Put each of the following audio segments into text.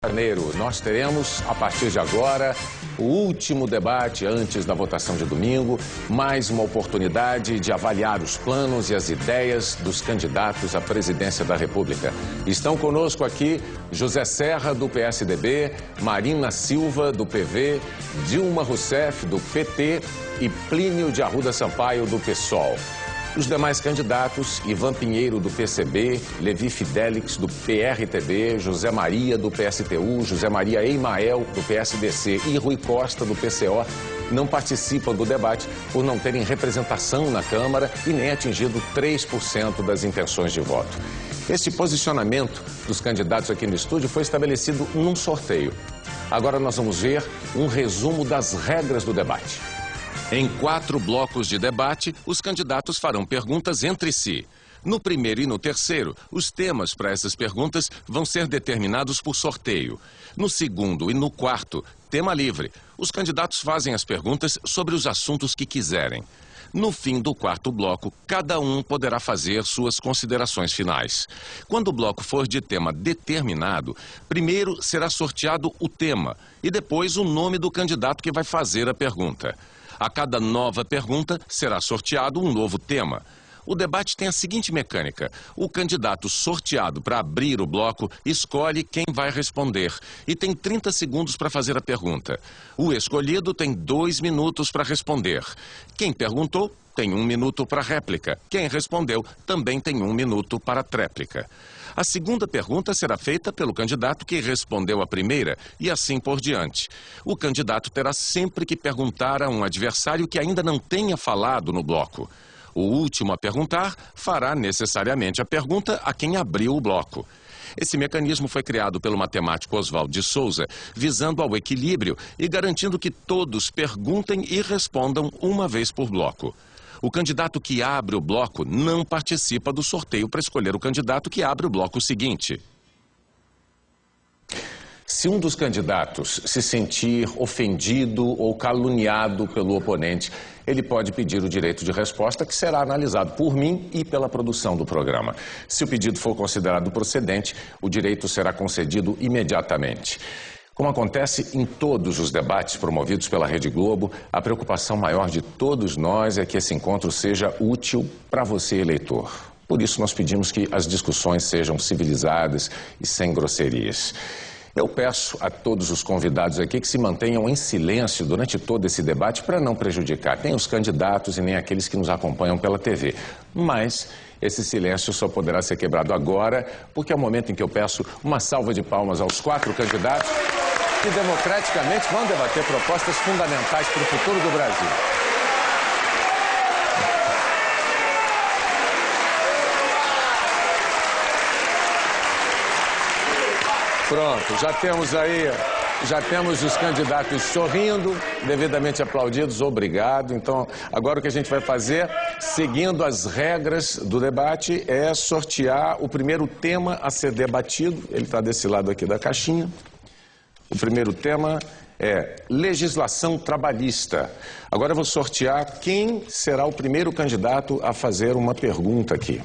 Janeiro, nós teremos, a partir de agora, o último debate antes da votação de domingo, mais uma oportunidade de avaliar os planos e as ideias dos candidatos à presidência da República. Estão conosco aqui José Serra, do PSDB, Marina Silva, do PV, Dilma Rousseff, do PT e Plínio de Arruda Sampaio, do PSOL. Os demais candidatos, Ivan Pinheiro, do PCB, Levi Fidelix, do PRTB, José Maria, do PSTU, José Maria Eimael, do PSDC e Rui Costa, do PCO, não participam do debate por não terem representação na Câmara e nem atingido 3% das intenções de voto. Este posicionamento dos candidatos aqui no estúdio foi estabelecido num sorteio. Agora nós vamos ver um resumo das regras do debate. Em 4 blocos de debate, os candidatos farão perguntas entre si. No primeiro e no terceiro, os temas para essas perguntas vão ser determinados por sorteio. No segundo e no quarto, tema livre. Os candidatos fazem as perguntas sobre os assuntos que quiserem. No fim do quarto bloco, cada um poderá fazer suas considerações finais. Quando o bloco for de tema determinado, primeiro será sorteado o tema e depois o nome do candidato que vai fazer a pergunta. A cada nova pergunta será sorteado um novo tema. O debate tem a seguinte mecânica: o candidato sorteado para abrir o bloco escolhe quem vai responder e tem 30 segundos para fazer a pergunta. O escolhido tem 2 minutos para responder. Quem perguntou tem 1 minuto para réplica. Quem respondeu também tem 1 minuto para a tréplica. A segunda pergunta será feita pelo candidato que respondeu a primeira e assim por diante. O candidato terá sempre que perguntar a um adversário que ainda não tenha falado no bloco. O último a perguntar fará necessariamente a pergunta a quem abriu o bloco. Esse mecanismo foi criado pelo matemático Oswaldo de Souza, visando ao equilíbrio e garantindo que todos perguntem e respondam uma vez por bloco. O candidato que abre o bloco não participa do sorteio para escolher o candidato que abre o bloco seguinte. Se um dos candidatos se sentir ofendido ou caluniado pelo oponente, ele pode pedir o direito de resposta, que será analisado por mim e pela produção do programa. Se o pedido for considerado procedente, o direito será concedido imediatamente. Como acontece em todos os debates promovidos pela Rede Globo, a preocupação maior de todos nós é que esse encontro seja útil para você, eleitor. Por isso, nós pedimos que as discussões sejam civilizadas e sem grosserias. Eu peço a todos os convidados aqui que se mantenham em silêncio durante todo esse debate para não prejudicar nem os candidatos e nem aqueles que nos acompanham pela TV. Mas esse silêncio só poderá ser quebrado agora, porque é o momento em que eu peço uma salva de palmas aos 4 candidatos que democraticamente vão debater propostas fundamentais para o futuro do Brasil. Pronto, já temos os candidatos sorrindo, devidamente aplaudidos, obrigado. Então, agora o que a gente vai fazer, seguindo as regras do debate, é sortear o primeiro tema a ser debatido. Ele está desse lado aqui da caixinha. O primeiro tema é legislação trabalhista. Agora eu vou sortear quem será o primeiro candidato a fazer uma pergunta aqui.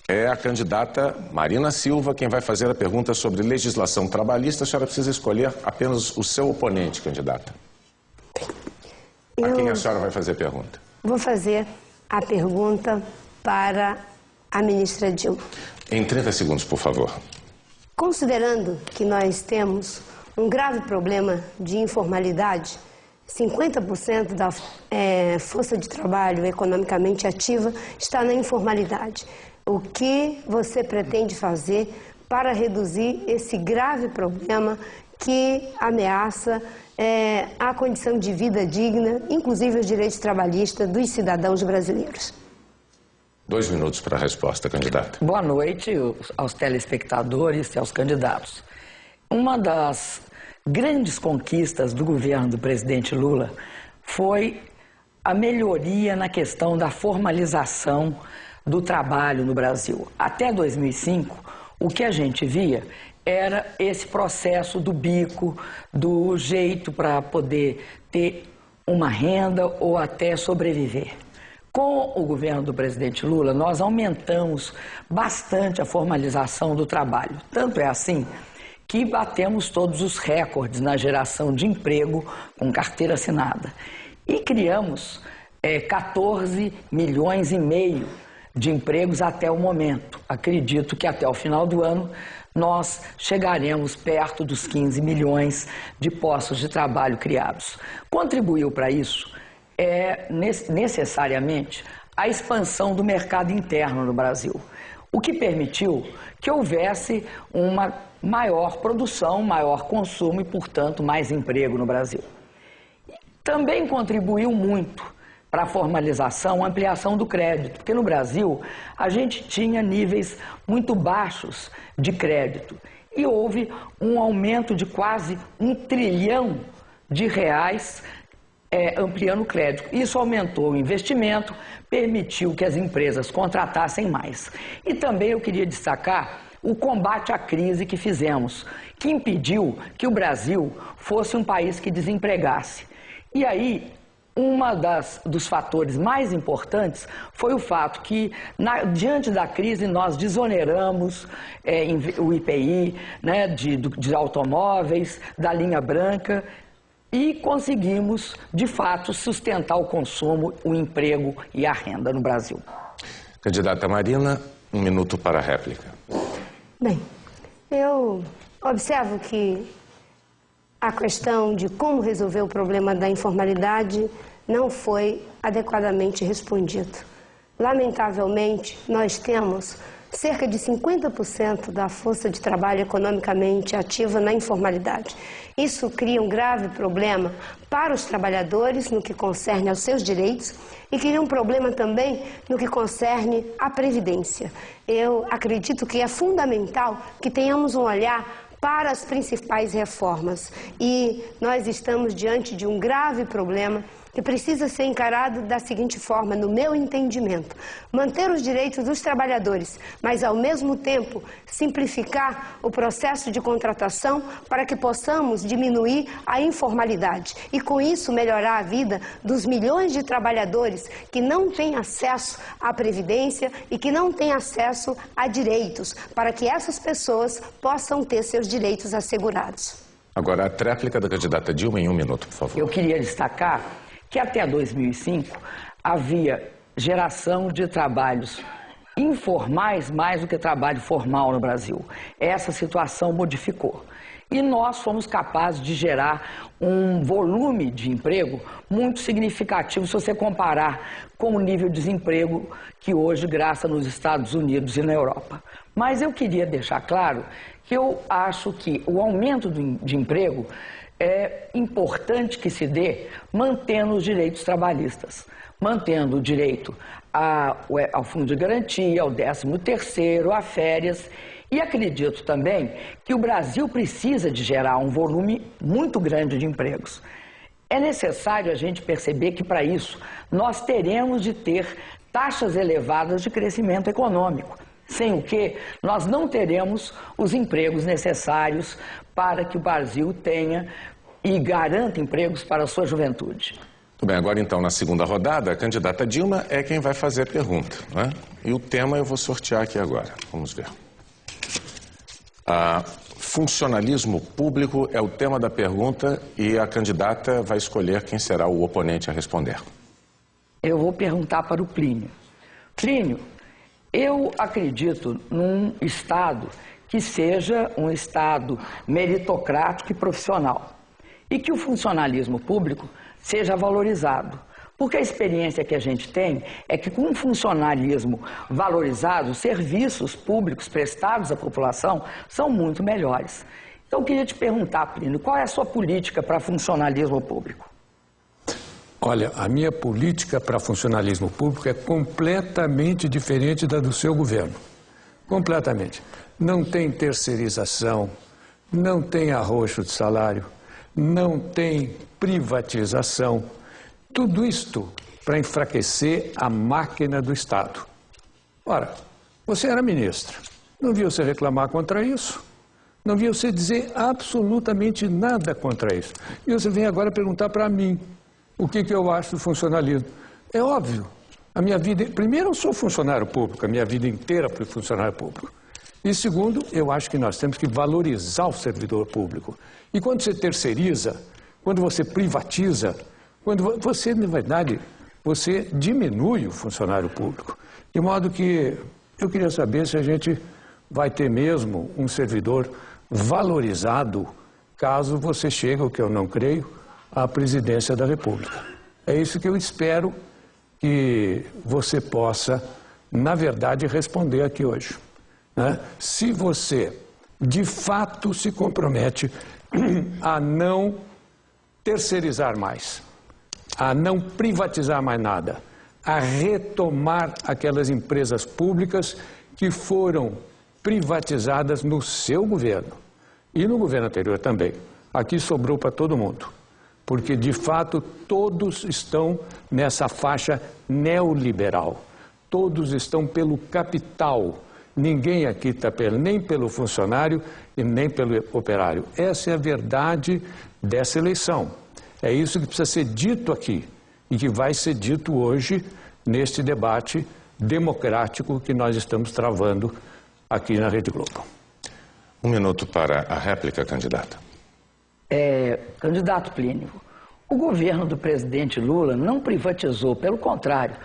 É a candidata Marina Silva quem vai fazer a pergunta sobre legislação trabalhista. A senhora precisa escolher apenas o seu oponente, candidata. A quem a senhora vai fazer a pergunta? Vou fazer a pergunta para a ministra Dilma. Em 30 segundos, por favor. Considerando que nós temos um grave problema de informalidade, 50% da força de trabalho economicamente ativa está na informalidade. O que você pretende fazer para reduzir esse grave problema que ameaça a condição de vida digna, inclusive os direitos trabalhistas dos cidadãos brasileiros? 2 minutos para a resposta, candidata. Boa noite aos telespectadores e aos candidatos. Uma das grandes conquistas do governo do presidente Lula foi a melhoria na questão da formalização do trabalho no Brasil. Até 2005, o que a gente via era esse processo do bico, do jeito para poder ter uma renda ou até sobreviver. Com o governo do presidente Lula, nós aumentamos bastante a formalização do trabalho. Tanto é assim que batemos todos os recordes na geração de emprego com carteira assinada. E criamos 14 milhões e meio de empregos até o momento. Acredito que até o final do ano nós chegaremos perto dos 15 milhões de postos de trabalho criados. Contribuiu para isso necessariamente a expansão do mercado interno no Brasil, o que permitiu que houvesse uma maior produção, maior consumo e, portanto, mais emprego no Brasil. Também contribuiu muito para a formalização, a ampliação do crédito, porque no Brasil a gente tinha níveis muito baixos de crédito e houve um aumento de quase R$1 trilhão ampliando o crédito. Isso aumentou o investimento, permitiu que as empresas contratassem mais. E também eu queria destacar o combate à crise que fizemos, que impediu que o Brasil fosse um país que desempregasse. E aí, dos fatores mais importantes foi o fato que, diante da crise, nós desoneramos o IPI, né, de automóveis, da linha branca, e conseguimos, de fato, sustentar o consumo, o emprego e a renda no Brasil. Candidata Marina, 1 minuto para a réplica. Bem, eu observo que a questão de como resolver o problema da informalidade não foi adequadamente respondido. Lamentavelmente, nós temos cerca de 50% da força de trabalho economicamente ativa na informalidade. Isso cria um grave problema para os trabalhadores no que concerne aos seus direitos e cria um problema também no que concerne à previdência. Eu acredito que é fundamental que tenhamos um olhar para as principais reformas e nós estamos diante de um grave problema que precisa ser encarado da seguinte forma, no meu entendimento: manter os direitos dos trabalhadores, mas ao mesmo tempo simplificar o processo de contratação para que possamos diminuir a informalidade e com isso melhorar a vida dos milhões de trabalhadores que não têm acesso à previdência e que não têm acesso a direitos, para que essas pessoas possam ter seus direitos assegurados. Agora a tréplica da candidata Dilma em 1 minuto, por favor. Eu queria destacar que até 2005 havia geração de trabalhos informais mais do que trabalho formal no Brasil. Essa situação modificou. E nós fomos capazes de gerar um volume de emprego muito significativo se você comparar com o nível de desemprego que hoje graça nos Estados Unidos e na Europa. Mas eu queria deixar claro que eu acho que o aumento de emprego é importante que se dê mantendo os direitos trabalhistas, mantendo o direito ao fundo de garantia, ao 13º, a férias. E acredito também que o Brasil precisa de gerar um volume muito grande de empregos. É necessário a gente perceber que, para isso, nós teremos de ter taxas elevadas de crescimento econômico, sem o que nós não teremos os empregos necessários para que o Brasil tenha e garanta empregos para a sua juventude. Muito bem, agora então, na segunda rodada, a candidata Dilma é quem vai fazer a pergunta, né? E o tema eu vou sortear aqui agora. Vamos ver. Funcionalismo público é o tema da pergunta e a candidata vai escolher quem será o oponente a responder. Eu vou perguntar para o Plínio. Plínio, eu acredito num Estado que seja um Estado meritocrático e profissional e que o funcionalismo público seja valorizado. Porque a experiência que a gente tem é que com um funcionalismo valorizado, os serviços públicos prestados à população são muito melhores. Então eu queria te perguntar, Plínio, qual é a sua política para funcionalismo público? Olha, a minha política para funcionalismo público é completamente diferente da do seu governo. Completamente. Não tem terceirização, não tem arroxo de salário, não tem privatização. Tudo isto para enfraquecer a máquina do Estado. Ora, você era ministra, não viu você reclamar contra isso? Não viu você dizer absolutamente nada contra isso. E você vem agora perguntar para mim o que eu acho do funcionalismo. É óbvio, A minha vida, primeiro, eu sou funcionário público, a minha vida inteira fui funcionário público. E segundo, eu acho que nós temos que valorizar o servidor público. E quando você terceiriza, quando você privatiza, quando você, na verdade, você diminui o funcionário público. De modo que eu queria saber se a gente vai ter mesmo um servidor valorizado caso você chegue, o que eu não creio, à presidência da República. É isso que eu espero que você possa, na verdade, responder aqui hoje, né? Se você, de fato, se compromete a não terceirizar mais, a não privatizar mais nada, a retomar aquelas empresas públicas que foram privatizadas no seu governo e no governo anterior também. Aqui sobrou para todo mundo, porque de fato todos estão nessa faixa neoliberal, todos estão pelo capital, ninguém aqui está nem pelo funcionário e nem pelo operário. Essa é a verdade dessa eleição. É isso que precisa ser dito aqui e que vai ser dito hoje neste debate democrático que nós estamos travando aqui na Rede Globo. 1 minuto para a réplica, candidata. Candidato Plínio, o governo do presidente Lula não privatizou, pelo contrário,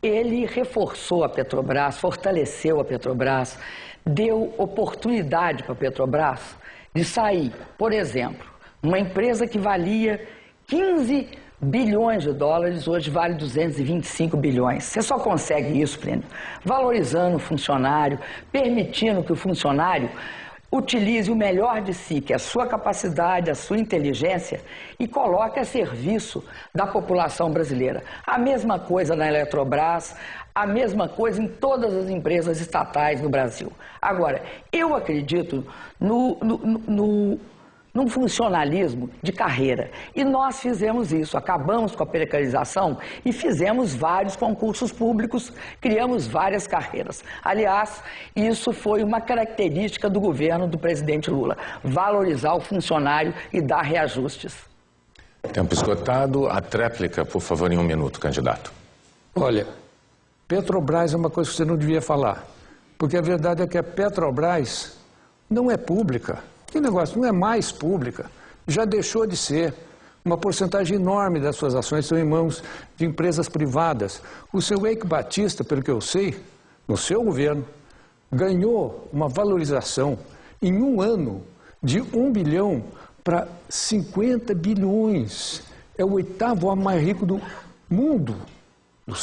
ele reforçou a Petrobras, fortaleceu a Petrobras, deu oportunidade para a Petrobras de sair, por exemplo, uma empresa que valia 15 bilhões de dólares, hoje vale 225 bilhões. Você só consegue isso, Plínio, valorizando o funcionário, permitindo que o funcionário utilize o melhor de si, que é a sua capacidade, a sua inteligência, e coloque a serviço da população brasileira. A mesma coisa na Eletrobras, a mesma coisa em todas as empresas estatais no Brasil. Agora, eu acredito num funcionalismo de carreira. E nós fizemos isso, acabamos com a precarização e fizemos vários concursos públicos, criamos várias carreiras. Aliás, isso foi uma característica do governo do presidente Lula, valorizar o funcionário e dar reajustes. Tempo esgotado. A tréplica, por favor, em 1 minuto, candidato. Olha, Petrobras é uma coisa que você não devia falar, porque a verdade é que a Petrobras não é pública. Que negócio, não é mais pública, já deixou de ser. Uma porcentagem enorme das suas ações estão em mãos de empresas privadas. O seu Eike Batista, pelo que eu sei, no seu governo, ganhou uma valorização em um ano de 1 bilhão para 50 bilhões. É o 8º homem mais rico do mundo, no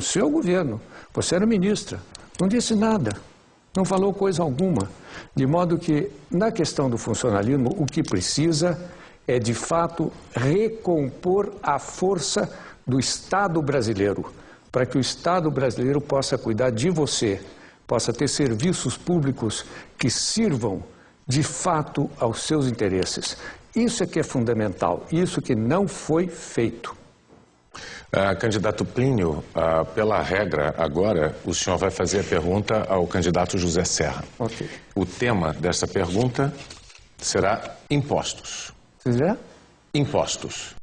seu governo. Você era ministra, não disse nada. Não falou coisa alguma, de modo que, na questão do funcionalismo, o que precisa é, de fato, recompor a força do Estado brasileiro, para que o Estado brasileiro possa cuidar de você, possa ter serviços públicos que sirvam, de fato, aos seus interesses. Isso é que é fundamental, isso que não foi feito. Candidato Plínio, pela regra, agora o senhor vai fazer a pergunta ao candidato José Serra. Ok. O tema dessa pergunta será impostos. Será? Impostos.